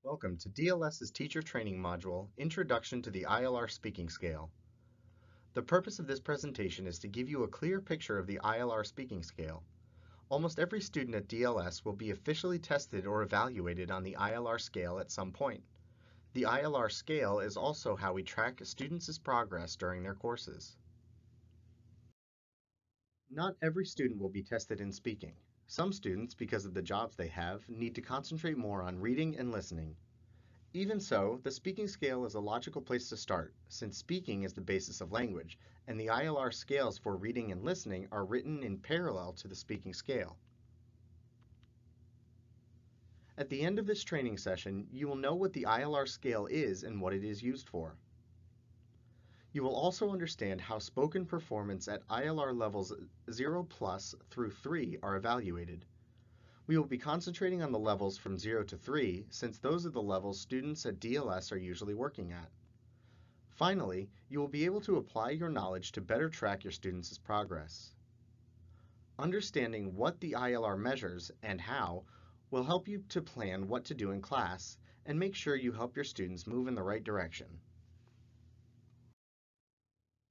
Welcome to DLS's teacher training module, Introduction to the ILR Speaking Scale. The purpose of this presentation is to give you a clear picture of the ILR speaking scale. Almost every student at DLS will be officially tested or evaluated on the ILR scale at some point. The ILR scale is also how we track students' progress during their courses. Not every student will be tested in speaking. Some students, because of the jobs they have, need to concentrate more on reading and listening. Even so, the speaking scale is a logical place to start, since speaking is the basis of language, and the ILR scales for reading and listening are written in parallel to the speaking scale. At the end of this training session, you will know what the ILR scale is and what it is used for. You will also understand how spoken performance at ILR levels 0 plus through 3 are evaluated. We will be concentrating on the levels from 0 to 3 since those are the levels students at DLS are usually working at. Finally, you will be able to apply your knowledge to better track your students' progress. Understanding what the ILR measures and how will help you to plan what to do in class and make sure you help your students move in the right direction.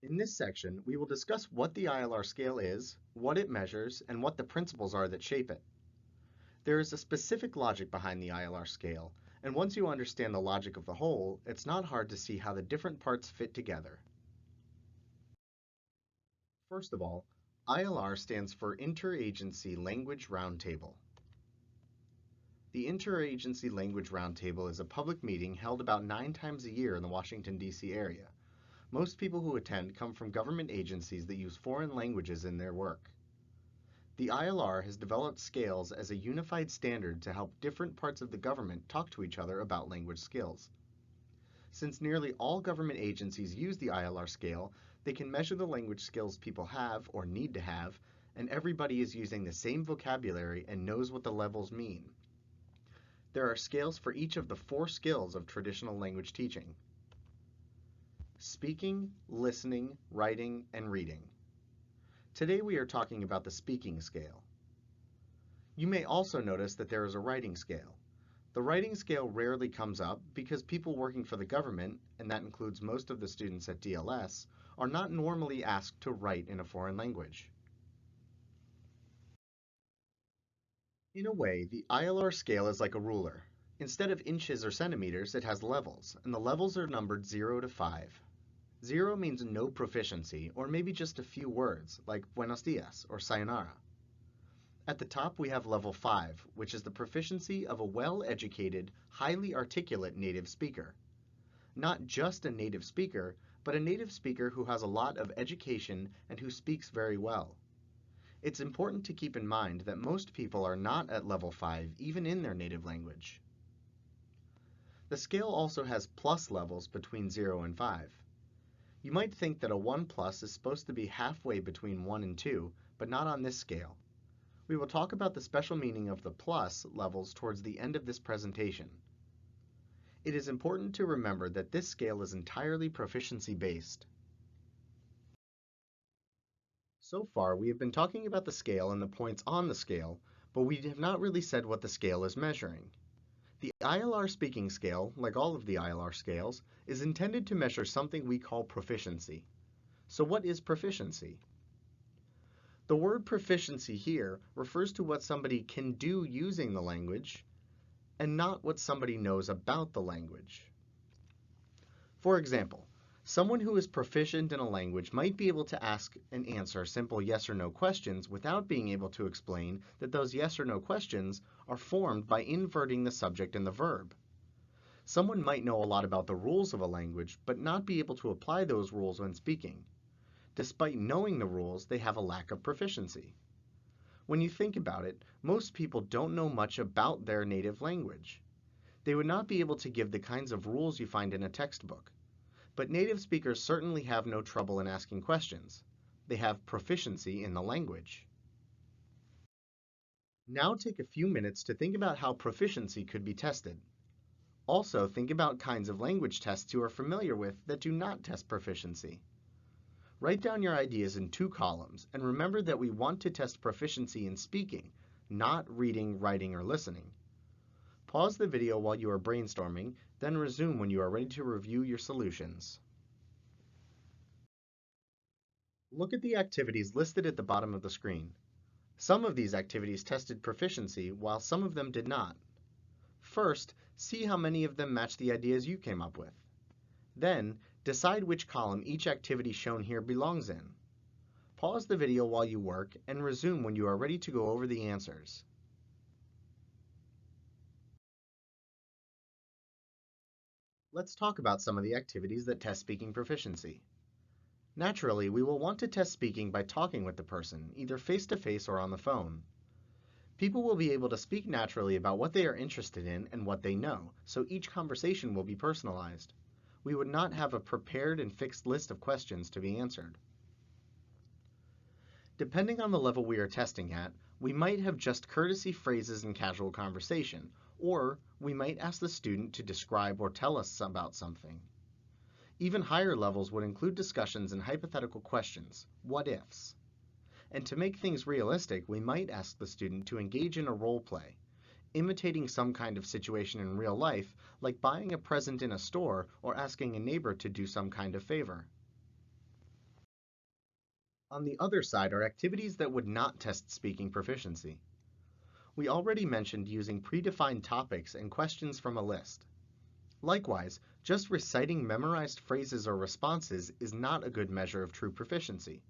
In this section, we will discuss what the ILR scale is, what it measures, and what the principles are that shape it. There is a specific logic behind the ILR scale, and once you understand the logic of the whole, it's not hard to see how the different parts fit together. First of all, ILR stands for Interagency Language Roundtable. The Interagency Language Roundtable is a public meeting held about 9 times a year in the Washington, D.C. area. Most people who attend come from government agencies that use foreign languages in their work. The ILR has developed scales as a unified standard to help different parts of the government talk to each other about language skills. Since nearly all government agencies use the ILR scale, they can measure the language skills people have or need to have, and everybody is using the same vocabulary and knows what the levels mean. There are scales for each of the 4 skills of traditional language teaching: speaking, listening, writing, and reading. Today we are talking about the speaking scale. You may also notice that there is a writing scale. The writing scale rarely comes up because people working for the government, and that includes most of the students at DLS, are not normally asked to write in a foreign language. In a way, the ILR scale is like a ruler. Instead of inches or centimeters, it has levels, and the levels are numbered 0 to 5. 0 means no proficiency, or maybe just a few words, like buenos dias or sayonara. At the top we have level 5, which is the proficiency of a well-educated, highly articulate native speaker. Not just a native speaker, but a native speaker who has a lot of education and who speaks very well. It's important to keep in mind that most people are not at level 5 even in their native language. The scale also has plus levels between 0 and 5. You might think that a 1 plus is supposed to be halfway between 1 and 2, but not on this scale. We will talk about the special meaning of the plus levels towards the end of this presentation. It is important to remember that this scale is entirely proficiency-based. So far, we have been talking about the scale and the points on the scale, but we have not really said what the scale is measuring. The ILR speaking scale, like all of the ILR scales, is intended to measure something we call proficiency. So what is proficiency? The word proficiency here refers to what somebody can do using the language, and not what somebody knows about the language. For example, someone who is proficient in a language might be able to ask and answer simple yes or no questions without being able to explain that those yes or no questions are formed by inverting the subject and the verb. Someone might know a lot about the rules of a language, but not be able to apply those rules when speaking. Despite knowing the rules, they have a lack of proficiency. When you think about it, most people don't know much about their native language. They would not be able to give the kinds of rules you find in a textbook. But native speakers certainly have no trouble in asking questions. They have proficiency in the language. Now take a few minutes to think about how proficiency could be tested. Also, think about kinds of language tests you are familiar with that do not test proficiency. Write down your ideas in 2 columns, and remember that we want to test proficiency in speaking, not reading, writing, or listening. Pause the video while you are brainstorming, then resume when you are ready to review your solutions. Look at the activities listed at the bottom of the screen. Some of these activities tested proficiency, while some of them did not. First, see how many of them match the ideas you came up with. Then, decide which column each activity shown here belongs in. Pause the video while you work and resume when you are ready to go over the answers. Let's talk about some of the activities that test speaking proficiency. Naturally, we will want to test speaking by talking with the person, either face-to-face or on the phone. People will be able to speak naturally about what they are interested in and what they know, so each conversation will be personalized. We would not have a prepared and fixed list of questions to be answered. Depending on the level we are testing at, we might have just courtesy phrases in casual conversation, or we might ask the student to describe or tell us about something. Even higher levels would include discussions and hypothetical questions, what ifs. And to make things realistic, we might ask the student to engage in a role play, imitating some kind of situation in real life, like buying a present in a store or asking a neighbor to do some kind of favor. On the other side are activities that would not test speaking proficiency. We already mentioned using predefined topics and questions from a list. Likewise, just reciting memorized phrases or responses is not a good measure of true proficiency.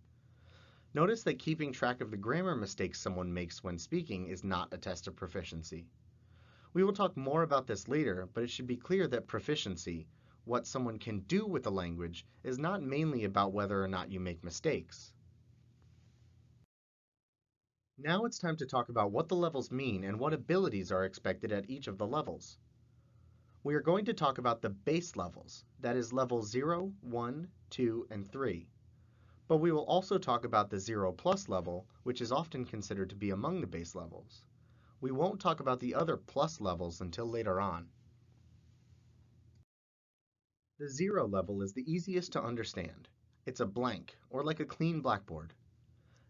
Notice that keeping track of the grammar mistakes someone makes when speaking is not a test of proficiency. We will talk more about this later, but it should be clear that proficiency, what someone can do with the language, is not mainly about whether or not you make mistakes. Now it's time to talk about what the levels mean and what abilities are expected at each of the levels. We are going to talk about the base levels, that is levels 0, 1, 2, and 3. But we will also talk about the 0 plus level, which is often considered to be among the base levels. We won't talk about the other plus levels until later on. The 0 level is the easiest to understand. It's a blank, or like a clean blackboard.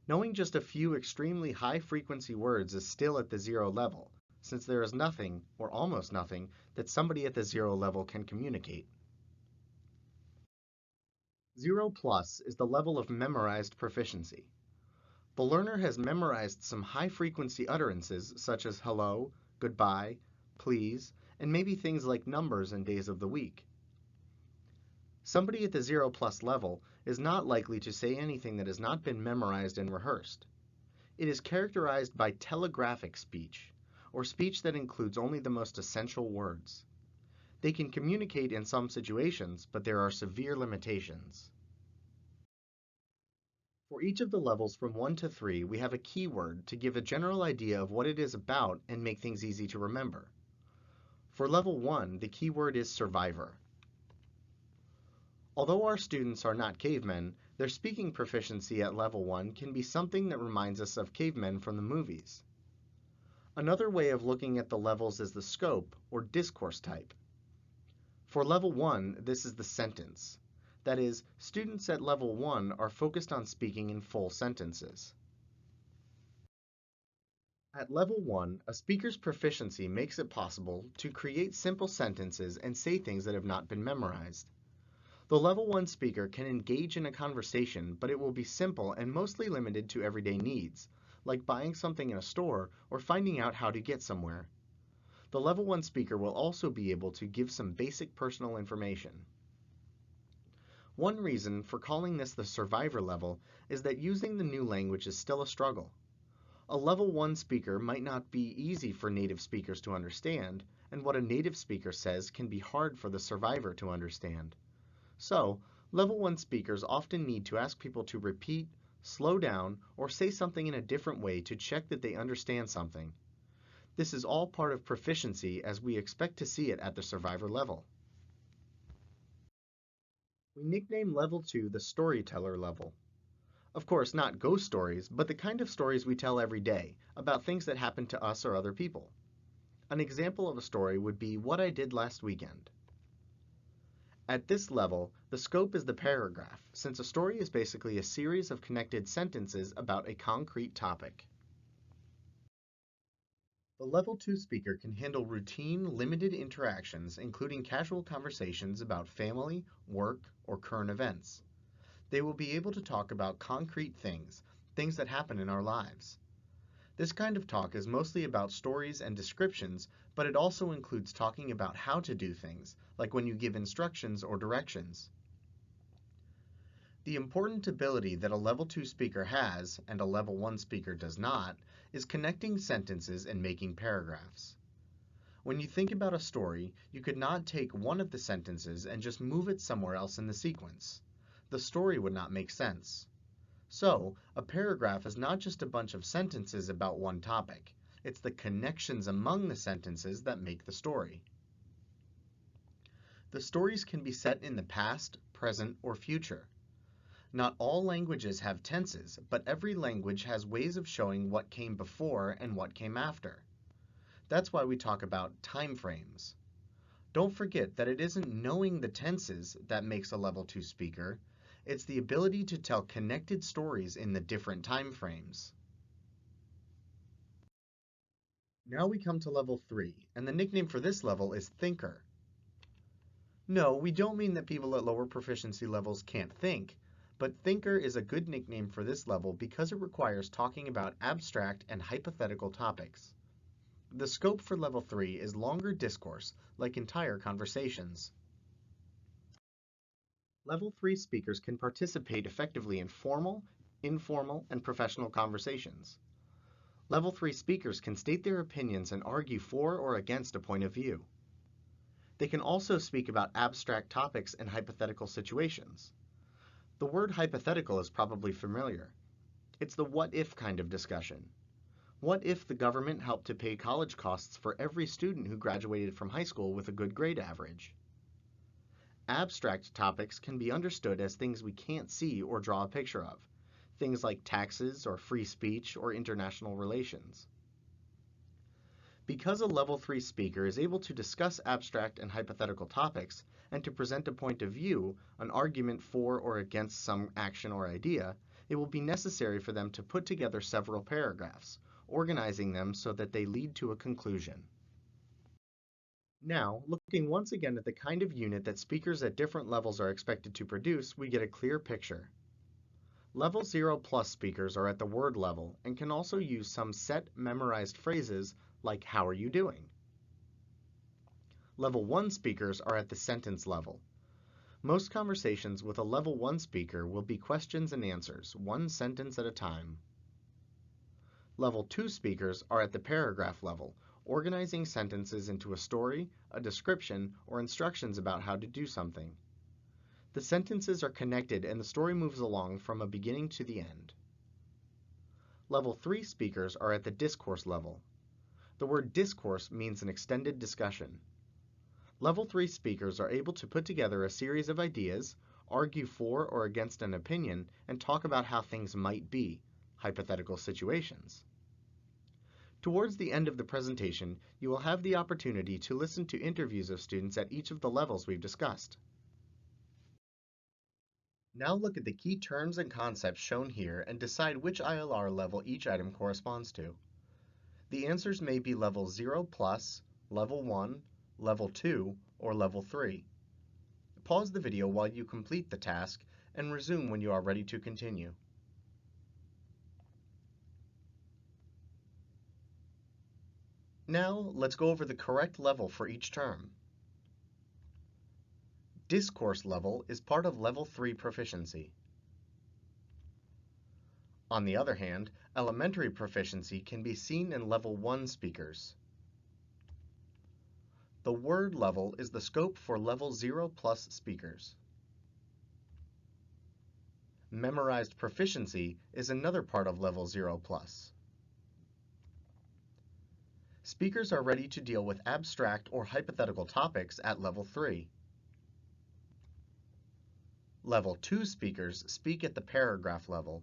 Knowing just a few extremely high-frequency words is still at the 0 level, since there is nothing, or almost nothing, that somebody at the 0 level can communicate. 0 plus is the level of memorized proficiency. The learner has memorized some high-frequency utterances such as hello, goodbye, please, and maybe things like numbers and days of the week. Somebody at the 0 plus level is not likely to say anything that has not been memorized and rehearsed. It is characterized by telegraphic speech, or speech that includes only the most essential words. They can communicate in some situations, but there are severe limitations. For each of the levels from 1 to 3, we have a keyword to give a general idea of what it is about and make things easy to remember. For level 1, the keyword is survivor. Although our students are not cavemen, their speaking proficiency at level 1 can be something that reminds us of cavemen from the movies. Another way of looking at the levels is the scope, or discourse type. For level 1, this is the sentence. That is, students at level 1 are focused on speaking in full sentences. At level 1, a speaker's proficiency makes it possible to create simple sentences and say things that have not been memorized. The level 1 speaker can engage in a conversation, but it will be simple and mostly limited to everyday needs, like buying something in a store or finding out how to get somewhere. The level 1 speaker will also be able to give some basic personal information. One reason for calling this the survivor level is that using the new language is still a struggle. A level 1 speaker might not be easy for native speakers to understand, and what a native speaker says can be hard for the survivor to understand. So, level 1 speakers often need to ask people to repeat, slow down, or say something in a different way to check that they understand something. This is all part of proficiency as we expect to see it at the survivor level. We nickname level 2 the storyteller level. Of course, not ghost stories, but the kind of stories we tell every day about things that happen to us or other people. An example of a story would be what I did last weekend. At this level, the scope is the paragraph, since a story is basically a series of connected sentences about a concrete topic. The Level 2 speaker can handle routine, limited interactions, including casual conversations about family, work, or current events. They will be able to talk about concrete things, things that happen in our lives. This kind of talk is mostly about stories and descriptions, but it also includes talking about how to do things, like when you give instructions or directions. The important ability that a Level 2 speaker has, and a Level 1 speaker does not, is connecting sentences and making paragraphs. When you think about a story, you could not take one of the sentences and just move it somewhere else in the sequence. The story would not make sense. So, a paragraph is not just a bunch of sentences about one topic. It's the connections among the sentences that make the story. The stories can be set in the past, present, or future. Not all languages have tenses, but every language has ways of showing what came before and what came after. That's why we talk about time frames. Don't forget that it isn't knowing the tenses that makes a Level 2 speaker, it's the ability to tell connected stories in the different time frames. Now we come to Level 3, and the nickname for this level is Thinker. No, we don't mean that people at lower proficiency levels can't think, but Thinker is a good nickname for this level because it requires talking about abstract and hypothetical topics. The scope for Level 3 is longer discourse, like entire conversations. Level 3 speakers can participate effectively in formal, informal, and professional conversations. Level 3 speakers can state their opinions and argue for or against a point of view. They can also speak about abstract topics and hypothetical situations. The word hypothetical is probably familiar. It's the what-if kind of discussion. What if the government helped to pay college costs for every student who graduated from high school with a good grade average? Abstract topics can be understood as things we can't see or draw a picture of, things like taxes or free speech or international relations. Because a Level 3 speaker is able to discuss abstract and hypothetical topics and to present a point of view, an argument for or against some action or idea, it will be necessary for them to put together several paragraphs, organizing them so that they lead to a conclusion. Now, looking once again at the kind of unit that speakers at different levels are expected to produce, we get a clear picture. Level 0 plus speakers are at the word level and can also use some set memorized phrases like "How are you doing?" Level 1 speakers are at the sentence level. Most conversations with a Level 1 speaker will be questions and answers, one sentence at a time. Level 2 speakers are at the paragraph level, organizing sentences into a story, a description, or instructions about how to do something. The sentences are connected and the story moves along from a beginning to the end. Level 3 speakers are at the discourse level. The word discourse means an extended discussion. Level 3 speakers are able to put together a series of ideas, argue for or against an opinion, and talk about how things might be, hypothetical situations. Towards the end of the presentation, you will have the opportunity to listen to interviews of students at each of the levels we've discussed. Now look at the key terms and concepts shown here and decide which ILR level each item corresponds to. The answers may be Level 0 plus, Level 1, Level 2, or Level 3. Pause the video while you complete the task and resume when you are ready to continue. Now, let's go over the correct level for each term. Discourse level is part of Level 3 proficiency. On the other hand, elementary proficiency can be seen in Level 1 speakers. The word level is the scope for Level 0 plus speakers. Memorized proficiency is another part of Level 0 plus. Speakers are ready to deal with abstract or hypothetical topics at Level 3. Level 2 speakers speak at the paragraph level,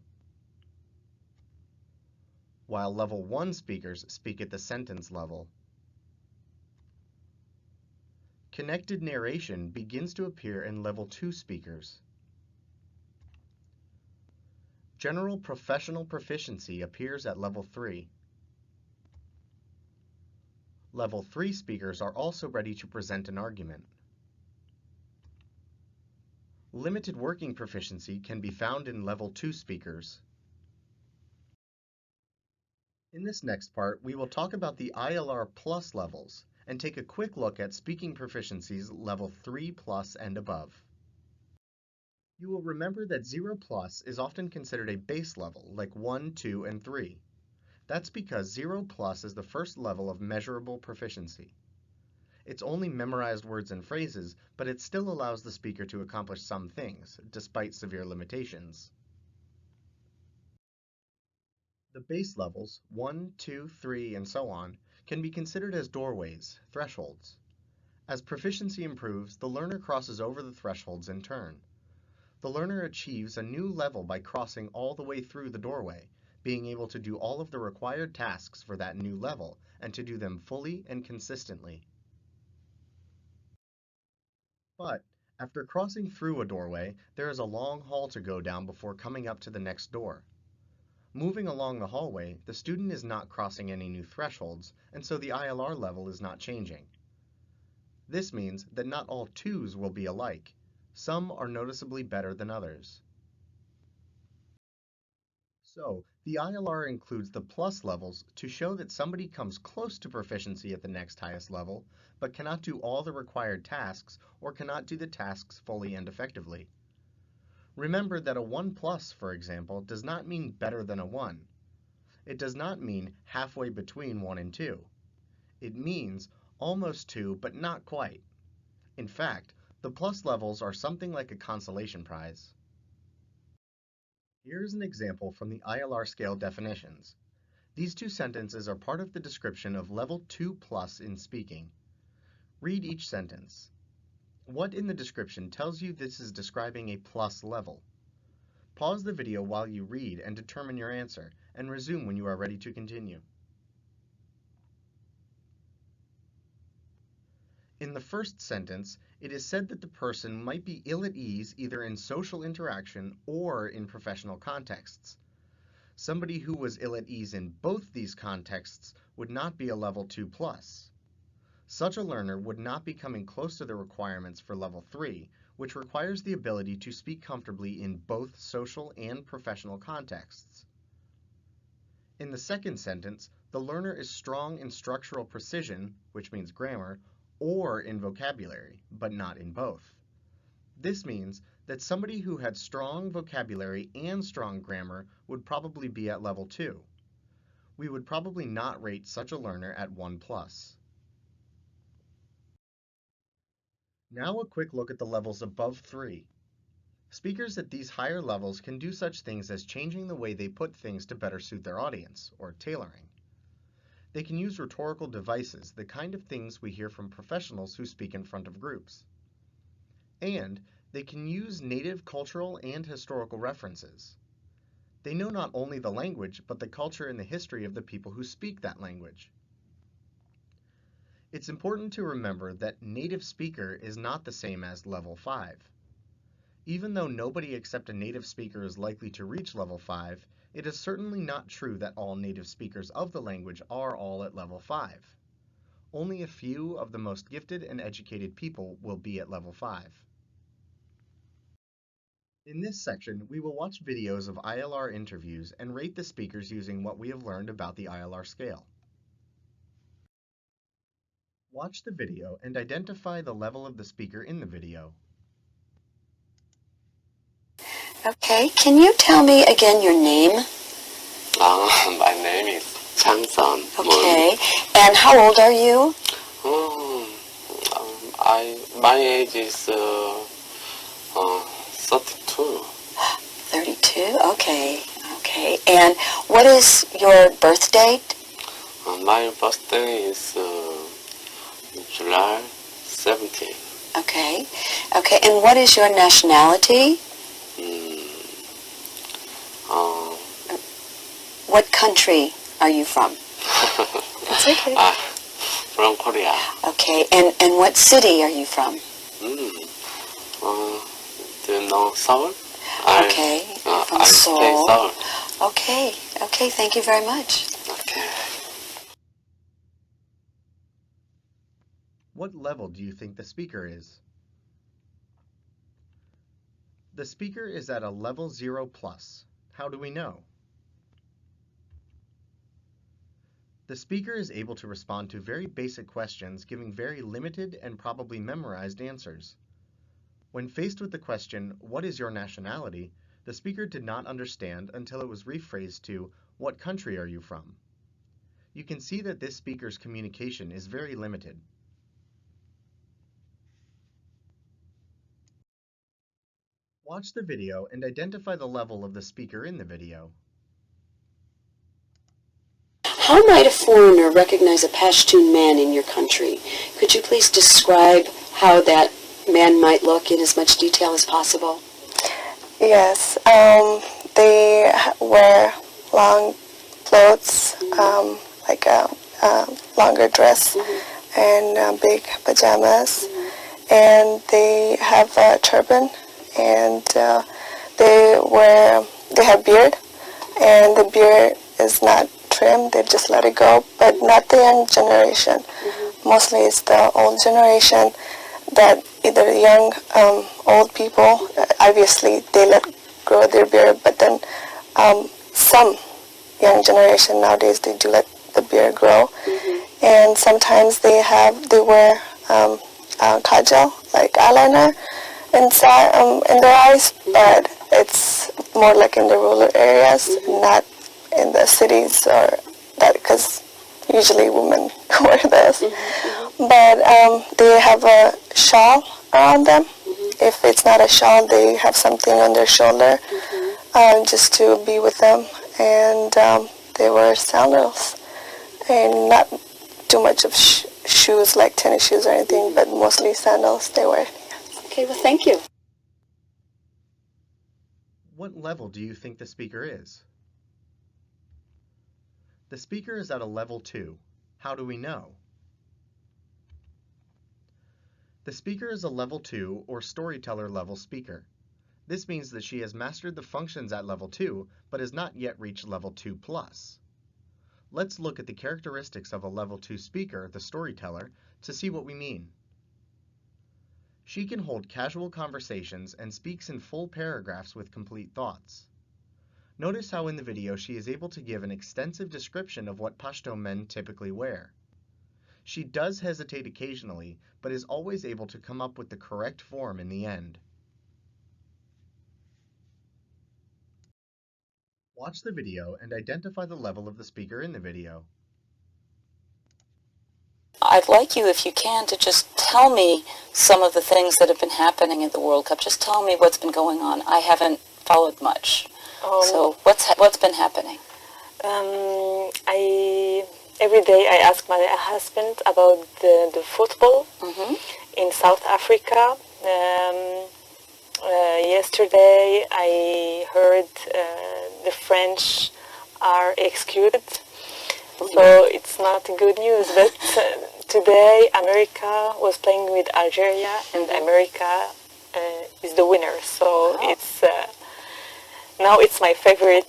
while Level 1 speakers speak at the sentence level. Connected narration begins to appear in Level 2 speakers. General professional proficiency appears at Level 3. Level 3 speakers are also ready to present an argument. Limited working proficiency can be found in Level 2 speakers. In this next part, we will talk about the ILR Plus levels and take a quick look at speaking proficiencies Level 3 Plus and above. You will remember that 0 plus is often considered a base level, like 1, 2, and 3. That's because 0 plus is the first level of measurable proficiency. It's only memorized words and phrases, but it still allows the speaker to accomplish some things, despite severe limitations. The base levels, 1, 2, 3, and so on, can be considered as doorways, thresholds. As proficiency improves, the learner crosses over the thresholds in turn. The learner achieves a new level by crossing all the way through the doorway, being able to do all of the required tasks for that new level, and to do them fully and consistently. But, after crossing through a doorway, there is a long hall to go down before coming up to the next door. Moving along the hallway, the student is not crossing any new thresholds, and so the ILR level is not changing. This means that not all 2s will be alike. Some are noticeably better than others. So, the ILR includes the plus levels to show that somebody comes close to proficiency at the next highest level, but cannot do all the required tasks or cannot do the tasks fully and effectively. Remember that a 1 plus, for example, does not mean better than a 1. It does not mean halfway between 1 and 2. It means almost 2, but not quite. In fact, the plus levels are something like a consolation prize. Here is an example from the ILR scale definitions. These two sentences are part of the description of Level 2 Plus in speaking. Read each sentence. What in the description tells you this is describing a plus level? Pause the video while you read and determine your answer, and resume when you are ready to continue. In the first sentence, it is said that the person might be ill at ease either in social interaction or in professional contexts. Somebody who was ill at ease in both these contexts would not be a Level 2 plus. Such a learner would not be coming close to the requirements for Level 3, which requires the ability to speak comfortably in both social and professional contexts. In the second sentence, the learner is strong in structural precision, which means grammar, or in vocabulary, but not in both. This means that somebody who had strong vocabulary and strong grammar would probably be at Level 2. We would probably not rate such a learner at 1 plus. Now a quick look at the levels above 3. Speakers at these higher levels can do such things as changing the way they put things to better suit their audience, or tailoring. They can use rhetorical devices, the kind of things we hear from professionals who speak in front of groups. And they can use native cultural and historical references. They know not only the language, but the culture and the history of the people who speak that language. It's important to remember that native speaker is not the same as Level 5. Even though nobody except a native speaker is likely to reach Level 5, it is certainly not true that all native speakers of the language are all at Level 5. Only a few of the most gifted and educated people will be at Level 5. In this section, we will watch videos of ILR interviews and rate the speakers using what we have learned about the ILR scale. Watch the video and identify the level of the speaker in the video. Okay, can you tell me again your name? My name is Chang-sun Moon. Okay, and how old are you? My age is 32. 32, okay. And what is your birth date? My birthday is July 17. Okay, and what is your nationality? What country are you from? That's okay. From Korea. Okay, and what city are you from? Do you know Seoul? Okay, from I Seoul. stay Seoul. Okay, thank you very much. Okay. What level do you think the speaker is? The speaker is at a level 0 plus. How do we know? The speaker is able to respond to very basic questions, giving very limited and probably memorized answers. When faced with the question, "What is your nationality?" the speaker did not understand until it was rephrased to, "What country are you from?" You can see that this speaker's communication is very limited. Watch the video and identify the level of the speaker in the video. How might a foreigner recognize a Pashtun man in your country? Could you please describe how that man might look in as much detail as possible? Yes, they wear long clothes, like a longer dress and big pajamas, and they have a turban, and they have beard, and the beard is not trimmed, they just let it go, but not the young generation. Mostly it's the old generation that either young, old people, obviously they let grow their beard, but then some young generation nowadays, they do let the beard grow. And sometimes they wear kajal, like eyeliner, inside in their eyes, but it's more like in the rural areas, not in the cities, or that, because usually women wear this. But they have a shawl around them. If it's not a shawl, they have something on their shoulder just to be with them. And they wear sandals, and not too much of shoes like tennis shoes or anything, but mostly sandals they wear. Okay, well, thank you. What level do you think the speaker is? The speaker is at a level 2. How do we know? The speaker is a level 2 or storyteller level speaker. This means that she has mastered the functions at level 2, but has not yet reached level 2 plus. Let's look at the characteristics of a level 2 speaker, the storyteller, to see what we mean. She can hold casual conversations and speaks in full paragraphs with complete thoughts. Notice how in the video she is able to give an extensive description of what Pashto men typically wear. She does hesitate occasionally, but is always able to come up with the correct form in the end. Watch the video and identify the level of the speaker in the video. I'd like you, if you can, to just tell me some of the things that have been happening at the World Cup. Just tell me what's been going on. I haven't followed much. So what's been happening? Every day I ask my husband about the football in South Africa. Yesterday I heard the French are executed. So it's not good news, but today America was playing with Algeria, and America is the winner. So it's now it's my favorite.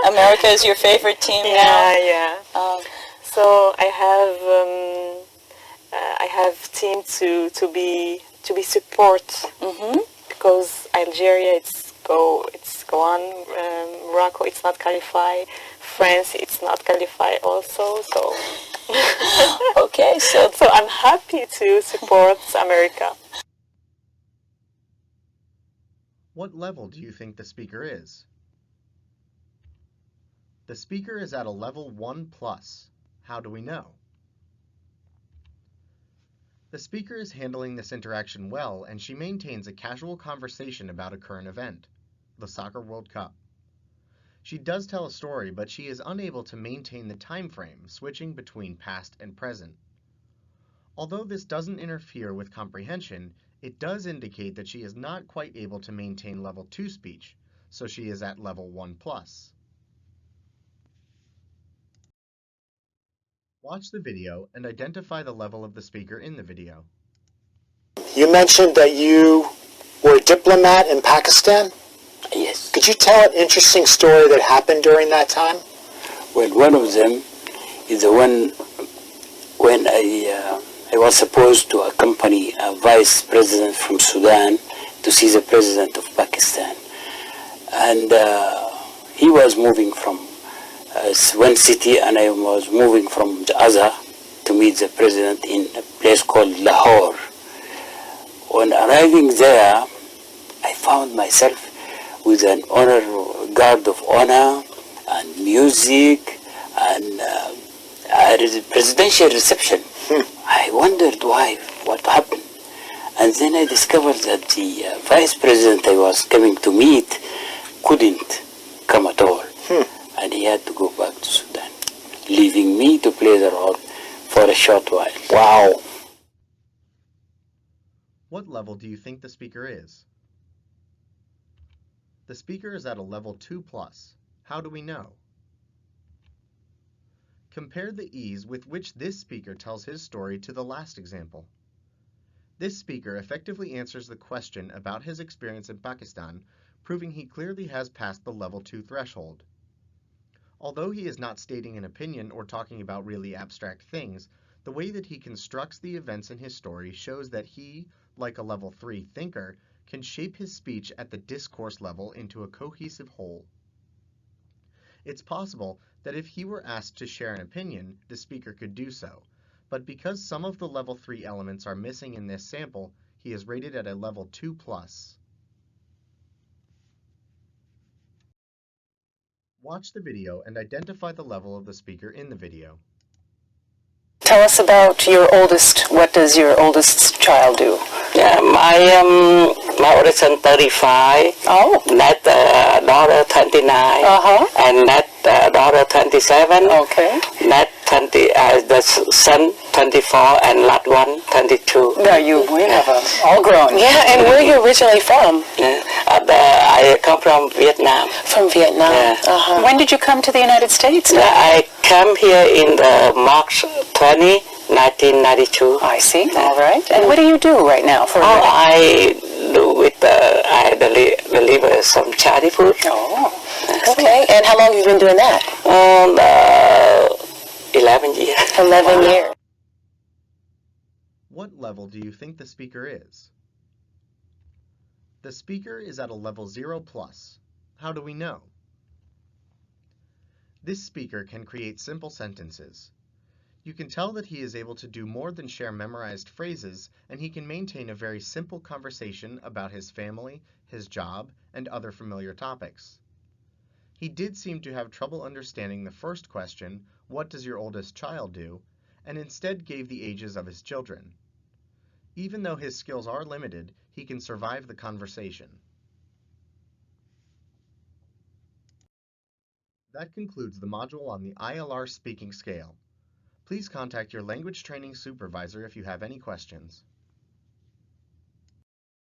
America is your favorite team now? Yeah. So I have team to be support because Algeria it's go on. Morocco it's not qualified. France it's not qualified also. So Okay, so I'm happy to support America. What level do you think the speaker is? The speaker is at a level 1 plus. How do we know? The speaker is handling this interaction well, and she maintains a casual conversation about a current event, the Soccer World Cup. She does tell a story, but she is unable to maintain the time frame, switching between past and present. Although this doesn't interfere with comprehension, it does indicate that she is not quite able to maintain level 2 speech, so she is at level 1 plus. Watch the video and identify the level of the speaker in the video. You mentioned that you were a diplomat in Pakistan. Yes. Could you tell an interesting story that happened during that time? Well, one of them is the one when I I was supposed to accompany a vice president from Sudan to see the president of Pakistan. And he was moving from one city and I was moving from the other to meet the president in a place called Lahore. On arriving there, I found myself with an guard of honor and music and a presidential reception. I wondered what happened. And then I discovered that the vice president I was coming to meet couldn't come at all. And he had to go back to Sudan, leaving me to play the role for a short while. Wow. What level do you think the speaker is? The speaker is at a level 2+. How do we know? Compare the ease with which this speaker tells his story to the last example. This speaker effectively answers the question about his experience in Pakistan, proving he clearly has passed the level 2 threshold. Although he is not stating an opinion or talking about really abstract things, the way that he constructs the events in his story shows that he, like a level 3 thinker, can shape his speech at the discourse level into a cohesive whole. It's possible that if he were asked to share an opinion, the speaker could do so, but because some of the level 3 elements are missing in this sample, he is rated at a level 2+. Watch the video and identify the level of the speaker in the video. Tell us about your oldest. What does your oldest child do? Yeah, my oldest son 35. Oh. That daughter 29. And that daughter 27. Okay. That the son 24 and that one 22. Now we have all grown. Yeah, and where are you originally from? I come from Vietnam. From Vietnam. Yeah. When did you come to the United States? Yeah, I come here in March 20, 1992. I see. All right. And what do you do right now for a living? I do with I deliver some charity food. Oh. Okay. And how long have you been doing that? 11 years. 11 years. What level do you think the speaker is? The speaker is at a level 0+. How do we know? This speaker can create simple sentences. You can tell that he is able to do more than share memorized phrases, and he can maintain a very simple conversation about his family, his job, and other familiar topics. He did seem to have trouble understanding the first question, what does your oldest child do, and instead gave the ages of his children. Even though his skills are limited, he can survive the conversation. That concludes the module on the ILR speaking scale. Please contact your language training supervisor if you have any questions.